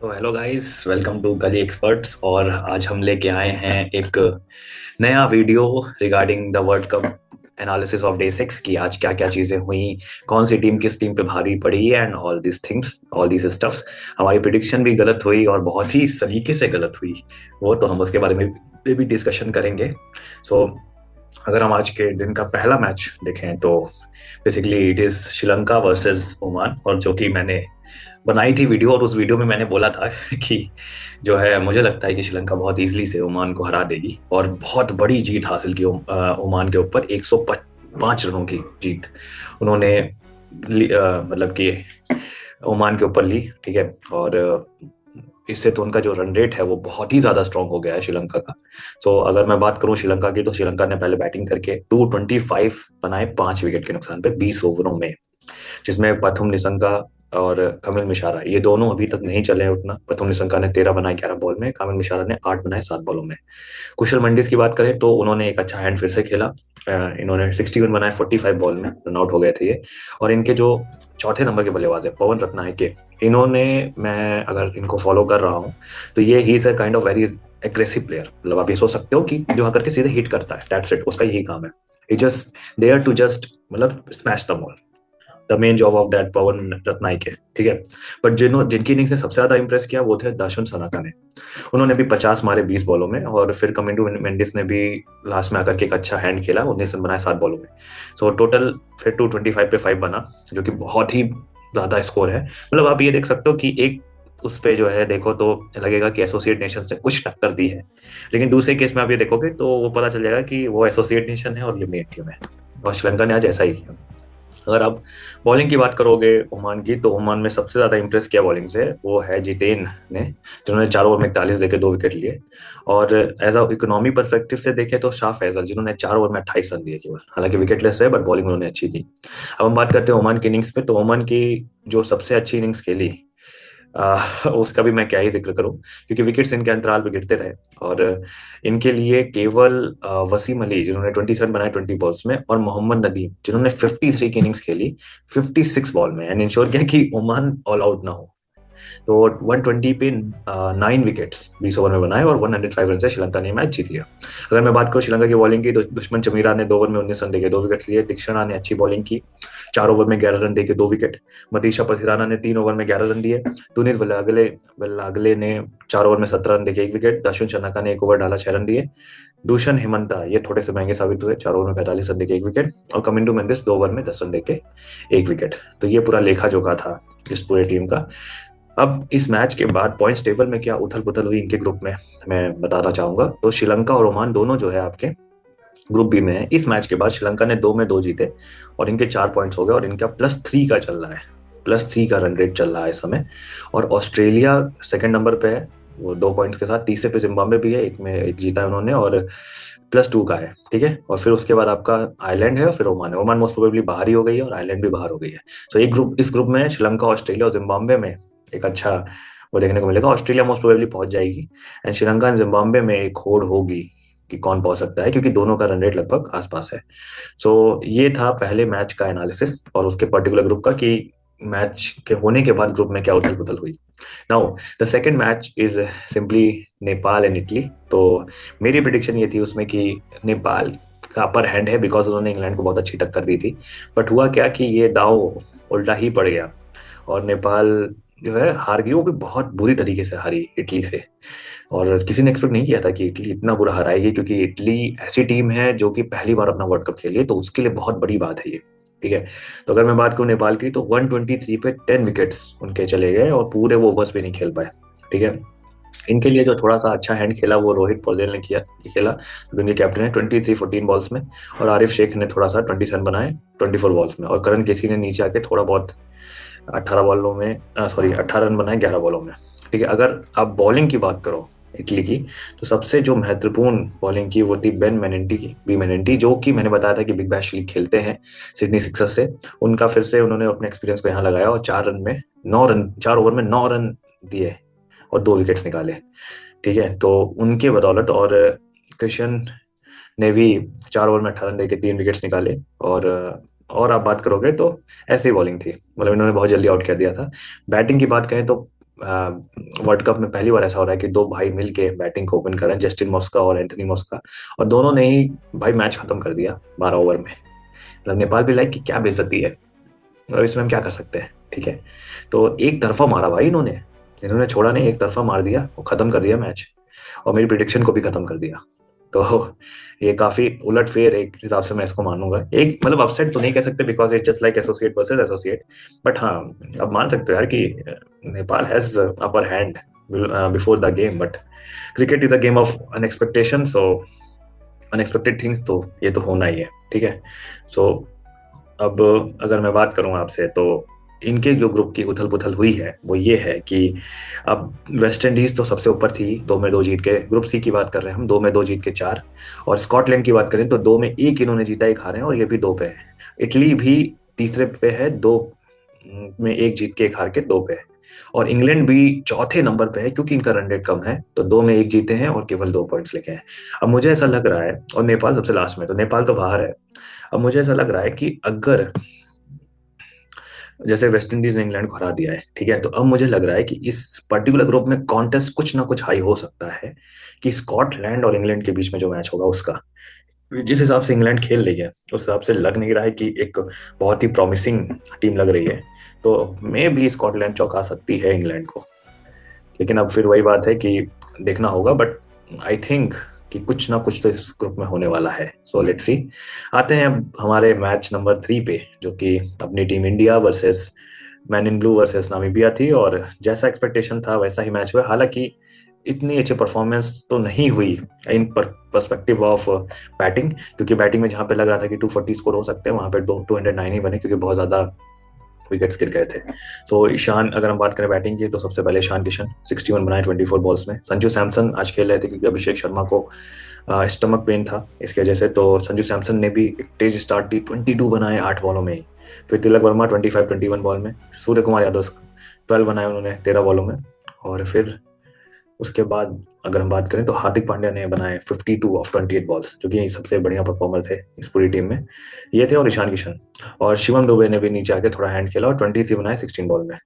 तो hello guys, welcome to गली experts. और आज हम लेके आए हैं एक नया video regarding the world cup analysis of day 6 की आज क्या क्या चीजें हुई, कौन सी टीम किस टीम पे भारी पड़ी and all this things, all this stuffs. हमारी प्रिडिक्शन भी गलत हुई और बहुत ही सलीके से गलत हुई। वो तो हम उसके बारे में भी डिस्कशन करेंगे। सो अगर हम आज के दिन का पहला मैच देखें तो basically it is Sri Lanka versus Oman, और जो कि मैंने बनाई थी वीडियो, और उस वीडियो में मैंने बोला था कि जो है मुझे लगता है कि श्रीलंका बहुत इजीली से ओमान को हरा देगी और बहुत बड़ी जीत हासिल की ओमान के ऊपर 105 रनों की जीत उन्होंने मतलब कि ओमान के ऊपर ली। ठीक है, और इससे तो उनका जो रन रेट है वो बहुत ही ज्यादा स्ट्रांग हो गया है श्रीलंका का। सो अगर मैं बात करूं श्रीलंका की, तो श्रीलंका ने पहले बैटिंग करके 225 बनाए 5 विकेट के नुकसान पे 20 ओवरों में, जिसमें प्रथम निशंका और कामिल मिशारा ये दोनों अभी तक नहीं चले हैं उतना। प्रथम निशंका ने 13 बनाए 11 बॉल में, कामिल मिशारा ने 8 बनाए 7 बॉलों में। कुशल मंडिस की बात करें तो उन्होंने एक अच्छा हैंड फिर से खेला। इन्होंने 61 बनाए 45 बॉल में, रन आउट हो गए थे ये। और इनके जो चौथे नंबर के बल्लेबाज है पवन रत्नायके, इन्होंने, मैं अगर इनको फॉलो कर रहा हूँ तो ये he is a kind of very aggressive player. मतलब आप ये सोच सकते हो कि जो आकर के सीधे हिट करता है, दैट्स इट, उसका यही काम है। It just there to just मतलब smash the ball, the main job of that Pawan Ratnayake. ठीक है, बट जिनकी इनिंग्स ने सबसे ज्यादा इंप्रेस किया वो थे दाशुन सनाका ने। उन्होंने भी 50 मारे 20 बॉलों में, और फिर कमिंडू मेंडिस ने भी लास्ट में आकर के एक अच्छा हैंड खेला, 19 रन बनाए 7 बॉलों में। सो टोटल फिर 225 पे 5 बना, जो कि बहुत ही ज्यादा स्कोर है। मतलब आप ये देख सकते हो कि एक उस पे जो है देखो तो लगेगा कि एसोसिएट नेशन से कुछ टक्कर दी है, लेकिन दूसरे केस में आप ये देखोगे तो वो पता चल जाएगा कि वो एसोसिएट नेशन है और लिमिटेड टीम है। और श्रीलंका ने आज ऐसा ही किया। अगर आप बॉलिंग की बात करोगे ओमान की, तो ओमान में सबसे ज्यादा इंप्रेस किया बॉलिंग से वो है जितेन ने, जिन्होंने 4 ओवर में 41 देके 2 विकेट लिए। और एज अ इकोनॉमी परस्पेक्टिव से देखे तो शाह फैजल, जिन्होंने 4 ओवर में 28 रन दिए केवल, हालांकि विकेटलेस रहे बट बॉलिंग उन्होंने अच्छी की। अब हम बात करते हैं ओमान की इनिंग्स पे, तो ओमान की जो सबसे अच्छी इनिंग्स खेली उसका भी मैं क्या ही जिक्र करूं, क्योंकि विकेट्स इनके अंतराल पे गिरते रहे। और इनके लिए केवल वसीम अली, जिन्होंने 27 बनाए 20 बॉल्स में, और मोहम्मद नदीम, जिन्होंने 53 की इनिंग्स खेली 56 बॉल में, एंड इंश्योर किया कि ओमान ऑल आउट ना हो। तो 120 पे 9 विकेट्स 20 ओवर में बनाए, और 105 रन से श्रीलंका ने मैच जीत लिया। अगर मैं बात करूं श्रीलंका की बॉलिंग की, तो दुश्मन चमीरा ने 2 ओवर में 19 रन देके 2 विकेट लिए। दीक्षणा ने अच्छी बॉलिंग की, 4 ओवर में 11 रन देके 2 विकेट। मतीशा पथिराना ने 3 ओवर में 11 रन दिए। तुनिर वल्लागले ने 4 ओवर में 17 रन देके 1 विकेट। दाशुन शनाका ने 1 ओवर डाला 6 रन दिए। दूषण हिमंता ये थोड़े से महंगे साबित हुए, 4 ओवर में 45 रन देके 1 विकेट। और कमिंडू मेंडिस 2 ओवर में 10 रन देके 1 विकेट। तो ये पूरा लेखा जोखा था इस पूरे टीम का। अब इस मैच के बाद पॉइंट्स टेबल में क्या उथल पुथल हुई इनके ग्रुप में, मैं बताना चाहूंगा। तो श्रीलंका और ओमान दोनों जो है आपके ग्रुप बी में है। इस मैच के बाद श्रीलंका ने 2 में 2 जीते और इनके 4 पॉइंट्स हो गए, और इनका +3 का चल रहा है, +3 का रन रेट चल रहा है इस समय। और ऑस्ट्रेलिया सेकंड नंबर पे है, वो 2 पॉइंट्स के साथ। तीसरे पे जिम्बाब्वे भी है, एक में एक जीता है उन्होंने, और +2 का है। ठीक है, और फिर उसके बाद आपका आयरलैंड है, और फिर ओमान है। ओमान मोस्ट प्रोबेबली बाहर ही हो गई है, और आयरलैंड भी बाहर हो गई है। तो एक ग्रुप, इस ग्रुप में श्रीलंका, ऑस्ट्रेलिया और जिम्बाब्वे में एक अच्छा वो देखने को मिलेगा। ऑस्ट्रेलिया मोस्ट प्रोबेबली पहुंच जाएगी, एंड श्रीलंका एंड जिम्बाब्वे में एक होड़ होगी कि कौन पहुंच सकता है, क्योंकि दोनों का रन रेट लगभग आसपास है। सो ये था पहले मैच का एनालिसिस और उसके पर्टिकुलर ग्रुप का, कि मैच के होने के बाद ग्रुप में क्या उथल पुथल हुई। Now the second match is simply Nepal and Italy. तो मेरी प्रिडिक्शन ये थी उसमें कि नेपाल का अपर हैंड है, बिकॉज उन्होंने इंग्लैंड को बहुत अच्छी टक्कर दी थी। बट हुआ क्या कि ये दाव उल्टा ही पड़ गया, और नेपाल जो है हार गई, वो भी बहुत बुरी तरीके से हारी इटली से। और किसी ने एक्सपेक्ट नहीं किया था कि इटली इतना बुरा हराएगी, क्योंकि इटली ऐसी टीम है जो कि पहली बार अपना वर्ल्ड कप खेली है, तो उसके लिए बहुत बड़ी बात है ये। ठीक है, तो अगर मैं बात करूं नेपाल की, तो 123 पे 10 विकेट्स उनके चले गए, और पूरे वो ओवर्स पे नहीं खेल पाए। ठीक है, इनके लिए जो थोड़ा सा अच्छा हैंड खेला वो रोहित पौडेल ने किया, खेला, जो इनके कैप्टन है, 23 14 बॉल्स में। और आरिफ शेख ने थोड़ा सा 27 बनाए 24 बॉल्स में। और करण केसी ने नीचे आके थोड़ा बहुत 18 बॉलों में, सॉरी 18 रन बनाए 11 बॉलों में। ठीक है, अगर आप बॉलिंग की बात करो इटली की, तो सबसे जो महत्वपूर्ण बॉलिंग की वो थी बेन मेनेंटी की, बी मेनेंटी, जो कि मैंने बताया था कि बिग बैश लीग खेलते हैं सिडनी सिक्सर्स से। उनका फिर से उन्होंने अपने एक्सपीरियंस को यहाँ लगाया, और 4 ओवर में 9 रन दिए और 2 विकेट्स निकाले। ठीक है, तो उनके बदौलत, और कृष्ण ने भी 4 ओवर में 18 रन देके 3 विकेट्स निकाले। और आप बात करोगे तो ऐसी बॉलिंग थी, मतलब इन्होंने बहुत जल्दी आउट कर दिया था। बैटिंग की बात करें तो वर्ल्ड कप में पहली बार ऐसा हो रहा है कि दो भाई मिलके बैटिंग को ओपन कर रहे हैं, जस्टिन मॉस्का और एंथनी मॉस्का, और दोनों ने ही भाई मैच खत्म कर दिया 12 ओवर में। मतलब नेपाल भी लाइक कि क्या बेइज्जती है, और इसमें हम क्या कर सकते हैं। ठीक है, तो एक तरफा मारा भाई इन्होंने, इन्होंने छोड़ा नहीं, एक तरफा मार दिया और खत्म कर दिया मैच, और मेरी प्रिडिक्शन को भी खत्म कर दिया। तो ये काफी उलट फेर एक हिसाब से मैं इसको मानूंगा। एक मतलब अपसेट तो नहीं कह सकते because it just like associate versus associate, but हाँ अब मान सकते हो यार कि Nepal has upper hand before the game, but cricket is a game of unexpectation, so unexpected things तो ये तो होना ही है। ठीक है, सो अब अगर मैं बात करूं आपसे, तो इनके जो ग्रुप की उथल पुथल हुई है वो ये है कि अब वेस्ट इंडीज तो सबसे ऊपर थी, 2 में 2 जीत के, ग्रुप सी की बात कर रहे हैं हम, 2 में 2 जीत के 4। और स्कॉटलैंड की बात करें तो 2 में 1 इन्होंने जीता, 1 हारे हैं, और ये भी 2 पे है। इटली भी तीसरे पे है, 2 में 1 जीत के 1 हार के 2 पे है। और इंग्लैंड भी चौथे नंबर पे है क्योंकि इनका रन रेट कम है, तो 2 में 1 जीते हैं और केवल 2 पॉइंट्स लेके हैं। अब मुझे ऐसा लग रहा है, और नेपाल सबसे लास्ट में, तो नेपाल तो बाहर है। अब मुझे ऐसा लग रहा है कि अगर जैसे वेस्ट इंडीज ने इंग्लैंड को हरा दिया है, ठीक है, तो अब मुझे लग रहा है कि इस पर्टिकुलर ग्रुप में कॉन्टेस्ट कुछ ना कुछ हाई हो सकता है, कि स्कॉटलैंड और इंग्लैंड के बीच में जो मैच होगा उसका, जिस हिसाब से इंग्लैंड खेल रही है उस हिसाब से लग नहीं रहा है कि एक बहुत ही प्रॉमिसिंग टीम लग रही है। तो मे भी स्कॉटलैंड चौंका सकती है इंग्लैंड को, लेकिन अब फिर वही बात है कि देखना होगा, बट आई थिंक कि कुछ ना कुछ तो इस ग्रुप में होने वाला है। So let's see. आते हैं अब हमारे मैच नंबर 3 पे, जो कि अपनी team India versus man in blue versus Namibia थी, और जैसा एक्सपेक्टेशन था वैसा ही मैच हुआ। हालांकि इतनी अच्छी परफॉर्मेंस तो नहीं हुई इन पर्सपेक्टिव ऑफ बैटिंग, क्योंकि बैटिंग में जहां पे लग रहा था कि 240 स्कोर हो सकते हैं, वहां पे 209 ही बने, क्योंकि बहुत ज्यादा विकेट्स गिर गए थे। सो ईशान, अगर हम बात करें बैटिंग की, तो सबसे पहले ईशान किशन 61 बनाए 24 बॉल्स में। संजू सैमसन आज खेल रहे थे क्योंकि अभिषेक शर्मा को स्टमक पेन था, इसकी वजह से, तो संजू सैमसन ने भी एक तेज स्टार्ट दी, 22 बनाए 8 बॉलों में ही। फिर तिलक वर्मा 25-21 बॉल में, सूर्य कुमार यादव 12 बनाए उन्होंने 13 बॉलों में। और फिर उसके बाद अगर हम बात करें तो हार्दिक पांड्या ने बनाए 52 ऑफ 28 बॉल्स, जो कि सबसे बढ़िया परफॉर्मर थे इस पूरी टीम में, ये थे। और ईशान किशन और शिवम दुबे ने भी नीचे आके थोड़ा हैंड खेला और 23 बनाए 16 बॉल में।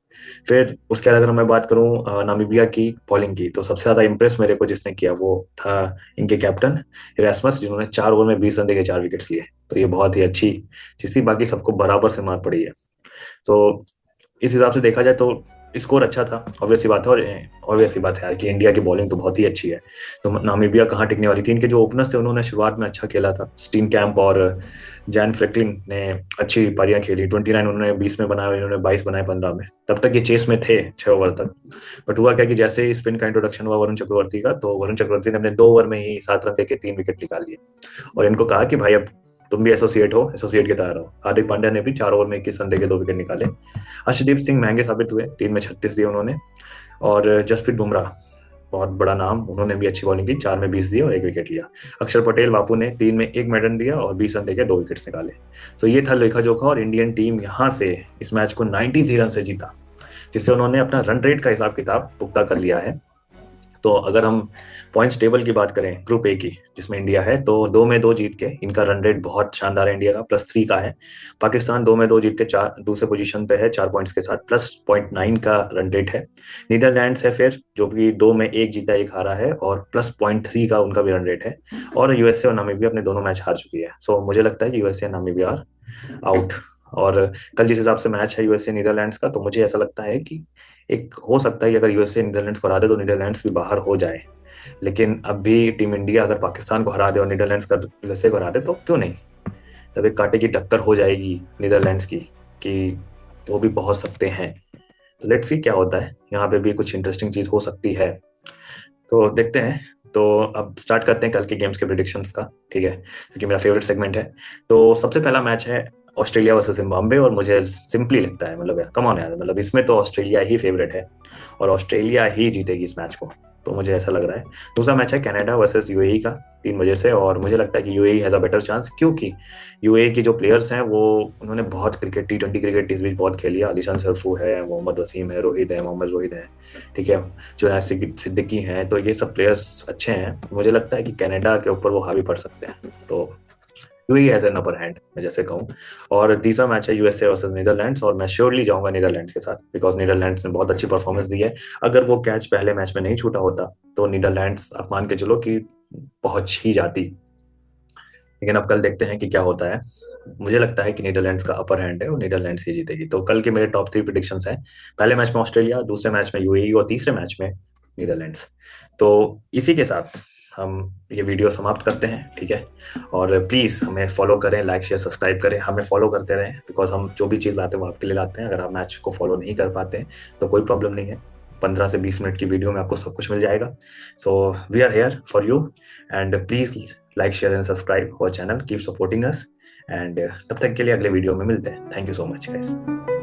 फिर उसके बाद अगर मैं बात करूं नामीबिया की बॉलिंग की, तो सबसे ज्यादा इंप्रेस मेरे को जिसने किया वो था इनके कैप्टन इरास्मस, जिन्होंने 4 ओवर में 20 रन देके 4 विकेट्स लिए। तो ये बहुत ही अच्छी चीज थी, बाकी सबको बराबर से मार पड़ी है। तो इस हिसाब से देखा जाए तो स्कोर अच्छा था, ऑब्वियस सी बात है। और ऑब्वियस सी बात है यार कि इंडिया की बॉलिंग तो बहुत ही अच्छी है, तो नामीबिया कहाँ टिकने वाली थी। इनके जो ओपनर्स थे उन्होंने शुरुआत में अच्छा खेला था, स्टीन कैंप और जैन फ्रैंकलिन ने अच्छी पारियां खेली, 29 उन्होंने 20 में बनाए, इन्होंने 22 बनाए 15 में। तब तक ये चेस में थे 6 ओवर तक। बट हुआ क्या कि जैसे ही स्पिन का इंट्रोडक्शन हुआ वरुण चक्रवर्ती का, तो वरुण चक्रवर्ती ने अपने 2 ओवर में ही 7 रन देके 3 विकेट निकाल लिए, और इनको कहा कि भाई अब तुम भी एसोसिएट हो, एसोसिएट की तरह रहो। हार्दिक पांड्या ने भी 4 ओवर में 21 रन देके 2 विकेट निकाले। अर्शदीप सिंह महंगे साबित हुए, 3 में 36 दिए उन्होंने। और जसप्रीत बुमराह, बहुत बड़ा नाम, उन्होंने भी अच्छी बॉलिंग की, 4 में 20 दिए और 1 विकेट लिया। अक्षर पटेल बापू ने 3 में 1 मेडन दिया और 20 रन देके 2 विकेट्स निकाले। तो ये था लेखा जोखा, और इंडियन टीम यहाँ से इस मैच को 93 रन से जीता, जिससे उन्होंने अपना रन रेट का हिसाब किताब पुख्ता कर लिया है। तो अगर हम पॉइंट्स टेबल की बात करें ग्रुप ए की, जिसमें इंडिया है, तो 2 में 2 जीत के इनका रन रेट बहुत शानदार है, इंडिया का +3 का है। पाकिस्तान 2 में 2 जीत के चार दूसरे पोजीशन पे है 4 पॉइंट्स के साथ, +0.9 का रन रेट है। नीदरलैंड्स है फिर, जो कि 2 में 1 जीता 1 हारा है, और +0.3 का उनका भी रन रेट है। और यूएसए और नामीबिया अपने दोनों मैच हार चुकी है। सो मुझे लगता है कि यूएसए और नामीबिया आर आउट। और कल जिस हिसाब से मैच है यूएसए नीदरलैंड्स का, तो मुझे ऐसा लगता है कि एक हो सकता है कि अगर यूएसए नीदरलैंड्स को हरा दे तो नीदरलैंड्स भी बाहर हो जाए। लेकिन अब भी टीम इंडिया अगर पाकिस्तान को हरा दे और नीदरलैंड्स का यूएसए को हरा दे तो क्यों नहीं, तब एक कांटे की टक्कर हो जाएगी नीदरलैंड्स की, कि वो भी पहुंच सकते हैं। लेट्स सी क्या होता है, यहाँ पे भी कुछ इंटरेस्टिंग चीज हो सकती है, तो देखते हैं। तो अब स्टार्ट करते हैं कल के गेम्स के प्रिडिक्शंस का, ठीक है, क्योंकि मेरा फेवरेट सेगमेंट है। तो सबसे पहला मैच है ऑस्ट्रेलिया वर्सेस जिम्बाब्वे, और मुझे सिंपली लगता है, मतलब यार कम ऑन यार, मतलब इसमें तो ऑस्ट्रेलिया ही फेवरेट है और ऑस्ट्रेलिया ही जीतेगी इस मैच को, तो मुझे ऐसा लग रहा है। दूसरा मैच है कनाडा वर्सेस यूएई का 3 बजे से, और मुझे लगता है कि UAE has a better chance, क्योंकि यूएई के जो प्लेयर्स हैं वो उन्होंने बहुत क्रिकेट, T20 क्रिकेट इस बीच बहुत खेली है। अलीशान सरफू है, मोहम्मद वसीम है, रोहित है, मोहम्मद रोहित है, ठीक है, जुनैद सिद्दीकी हैं, तो ये सब प्लेयर्स अच्छे हैं। मुझे लगता है कि कनाडा के ऊपर वो हावी पड़ सकते हैं, तो UAE has an upper hand, मैं जैसे कहूँ। और तीसरा मैच है यूएसए वर्सेस नीदरलैंड्स, और मैं श्योरली जाऊंगा नीदरलैंड्स के साथ, बिकॉज नीदरलैंड्स ने बहुत अच्छी परफॉर्मेंस दी है। अगर वो कैच पहले मैच में नहीं छूटा होता तो नीदरलैंड्स, आप मान के चलो कि पहुंच ही जाती। लेकिन अब कल देखते हैं कि क्या होता है। मुझे लगता है कि नीदरलैंड्स का अपर हैंड है और नीदरलैंड्स ही जीतेगी। तो कल के मेरे टॉप 3 प्रिडिक्शंस हैं, पहले मैच में ऑस्ट्रेलिया, दूसरे मैच में यूएई और तीसरे मैच में नीदरलैंड्स। तो इसी के साथ हम ये वीडियो समाप्त करते हैं, ठीक है। और प्लीज़ हमें फॉलो करें, लाइक शेयर सब्सक्राइब करें, हमें फॉलो करते रहें, बिकॉज हम जो भी चीज़ लाते हैं वो आपके लिए लाते हैं। अगर आप मैच को फॉलो नहीं कर पाते हैं तो कोई प्रॉब्लम नहीं है, 15 से 20 मिनट की वीडियो में आपको सब कुछ मिल जाएगा। So we are here for you, and please like share and subscribe our channel, keep supporting us, and तब तक के लिए अगले वीडियो में मिलते हैं। Thank you so much guys.